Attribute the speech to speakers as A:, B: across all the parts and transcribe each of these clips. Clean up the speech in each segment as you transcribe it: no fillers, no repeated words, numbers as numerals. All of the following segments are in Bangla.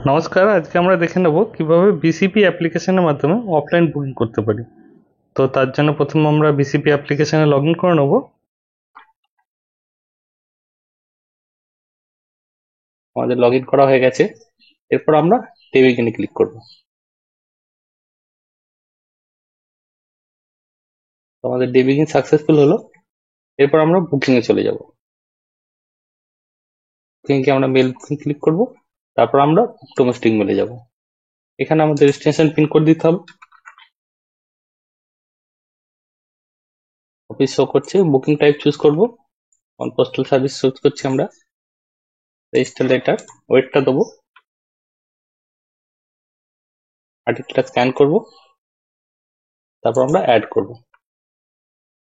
A: নমস্কার, আজকে আমরা দেখে নেব কিভাবে বিসিপি অ্যাপ্লিকেশনের মাধ্যমে অফলাইন বুকিং করতে পারি। তো তার জন্য প্রথমে আমরা বিসিপি অ্যাপ্লিকেশনে লগ ইন করে নেব। আমাদের লগ ইন করা হয়ে গেছে। এরপর আমরা টেবিগিনে ক্লিক করব। তো আমাদের ডেবিগিন সাকসেসফুল হলো। এরপর আমরা বুকিং এ চলে যাব। বুকিং কে আমরা মেল বুকিং ক্লিক করব। তারপর আমরা ডোমেস্টিক মেলে যাব। এখানে আমাদের ডেস্টিনেশন পিন কোড দিতে হবে। অফিস শো করছে, বুকিং টাইপ চুজ করব। অন পোস্টাল সার্ভিস চুজ করছি আমরা। রেজিস্টার লেটার, ওয়েটটা দেবো। আর্টিকেলটা স্ক্যান করব। তারপর আমরা অ্যাড করব।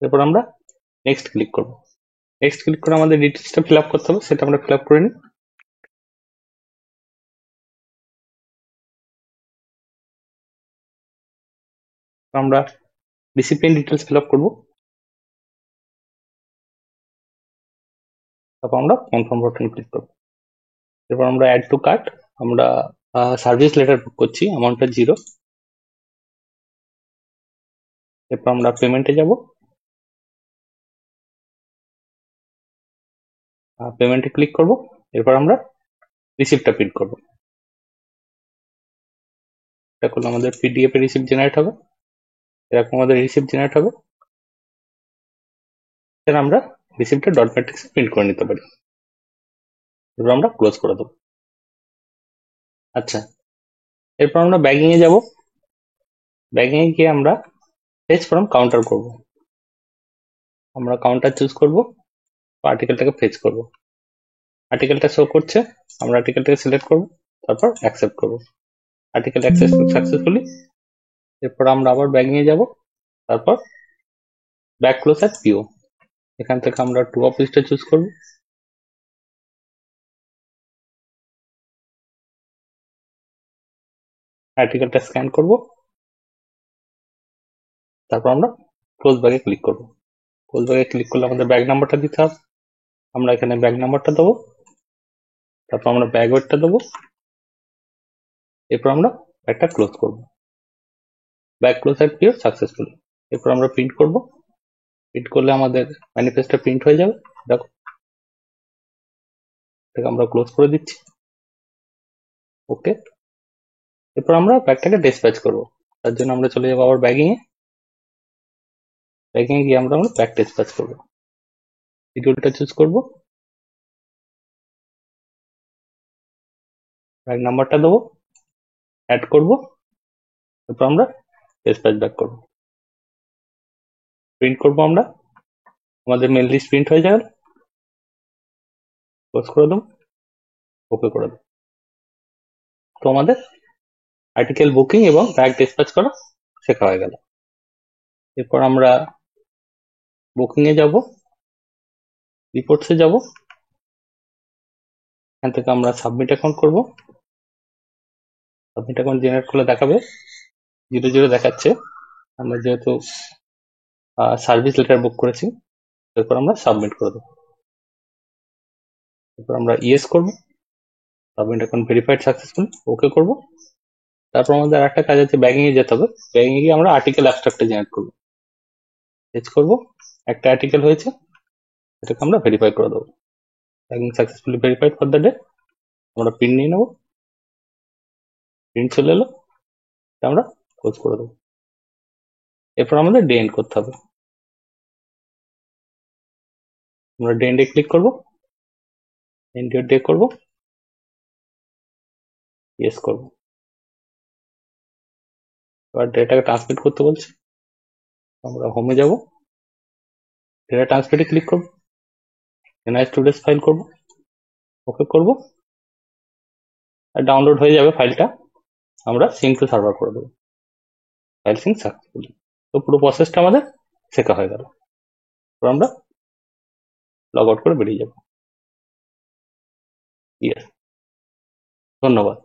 A: এরপর আমরা নেক্সট ক্লিক করব। নেক্সট ক্লিক করে আমাদের ডিটেলসটা ফিল আপ করতে হবে, সেটা আমরা ফিল আপ করে নিই। আমরা ডিসিপ্লিন ডিটেলস ফিল আপ করবো। তারপর আমরা কনফার্ম বাটন ক্লিক করবো। এরপর আমরা অ্যাড টু কার্ট, আমরা সার্ভিস লেটার বুক করছি, অ্যামাউন্টটা 0। এরপর আমরা পেমেন্টে যাব। পেমেন্টে ক্লিক করব। এরপর আমরা রিসিপ্টটা প্রিন্ট করব। এটা করলে আমাদের পিডিএফ এ রিসিপ্ট জেনারেট হবে। এরকম আমাদের রিসিপ্ট জেনারেট হবে। এর আমরা রিসিপ্টটা ডট ম্যাট্রিক্সে প্রিন্ট করে নিতে পারি। এরপর আমরা ক্লোজ করে দেবো। আচ্ছা, এরপর আমরা ব্যাগিং এ যাব। ব্যাগিং এ গিয়ে আমরা ফেচ ফ্রম কাউন্টার করব। আমরা কাউন্টার চুজ করব, আর্টিকেলটাকে ফেচ করব। আর্টিকেলটা শো করছে, আমরা আর্টিকেলটাকে সিলেক্ট করব। তারপর অ্যাকসেপ্ট করব। Article access successfully. এরপর আমরা আবার ব্যাগ নিয়ে যাব। তারপর ব্যাক ক্লোজ অ্যাট পিও, এখান থেকে আমরা টু অফিসটা চুজ করব। আর্টিকেলটা স্ক্যান করব। তারপর আমরা ক্লোজ ব্যাগে ক্লিক করব। ক্লোজ ব্যাগে ক্লিক করলে আমাদের ব্যাগ নাম্বারটা দিতে হবে। আমরা এখানে ব্যাগ নাম্বারটা দেবো। তারপর আমরা ব্যাগ ওয়েটটা দেবো। এরপর আমরা ব্যাগটা ক্লোজ করব। Back close at PO successfully. এরপর আমরা প্রিন্ট করব। প্রিন্ট করলে আমাদের ম্যানিফেস্টটা প্রিন্ট হয়ে যাবে। দেখো, এটাকে আমরা ক্লোজ করে দিচ্ছি। ওকে। এরপর আমরা ব্যাগটাকে ডিসপ্যাচ করব। তার জন্য আমরা চলে যাবো আবার ব্যাগিং এ। ব্যাগিং এ গিয়ে আমরা ব্যাগ ডিসপ্যাচ করব। শিডিউলটা চুজ করব। ব্যাগ নাম্বারটা দেবো, অ্যাড করব। তারপর আমরা ডিসপ্যাচ ব্যাক করব। প্রিন্ট করব আমরা। আমাদের মেল লিস্ট প্রিন্ট হয়ে যাবে। ক্লোজ করে দেবো। ওকে করে দেবো। তো আমাদের আর্টিকেল বুকিং এবং ব্যাগ ডিসপ্যাচ করা শেখা হয়ে গেল। এরপর আমরা বুকিং এ যাব, রিপোর্টসে যাব। এখান থেকে আমরা সাবমিট অ্যাকাউন্ট করব। সাবমিট অ্যাকাউন্ট জেনারেট করলে দেখাবে 0 0 দেখাচ্ছে। আমরা যেহেতু সার্ভিস লেটার বুক করেছি, এরপর আমরা সাবমিট করে দেবো। এরপর আমরা ইয়েস করব। সাবমিট অ্যাকাউন্ট ভেরিফাইড সাকসেসফুল, ওকে করব। তারপর আমাদের একটা কাজ আছে, ব্যাগিং এ যেতে হবে। ব্যাগিং এ গিয়ে আমরা আর্টিকেল অ্যাবস্ট্রাক্টটা জেনারেট করব। পেজ করব। একটা আর্টিকেল হয়েছে, এটাকে আমরা ভেরিফাই করে দেবো। Bagging successfully verified for the day. আমরা প্রিন্ট নিয়ে নেবো। প্রিন্ট চলে এলো, এটা আমরা ক্লোজ করে দেবো। এরপর আমাদের ডে এন্ড করতে হবে। আমরা ডে এন্ডে ক্লিক করব। এন্ড ইউর ডে করব, ইয়েস করব। এবার ডেটাকে ট্রান্সমিট করতে বলছে, আমরা হোমে যাব। ডেটা ট্রান্সমিটে ক্লিক করব। এনআই স্টুডেন্টস ফাইল করব, ওকে করব। আর ডাউনলোড হয়ে যাবে ফাইলটা। আমরা সিঙ্ক টু সার্ভার করে দেবো। File sync successfully. তো পুরো প্রসেসটা আমাদের শেখা হয়ে গেল। এবার আমরা লগ আউট করে বেরিয়ে যাব। ইয়েস, ধন্যবাদ।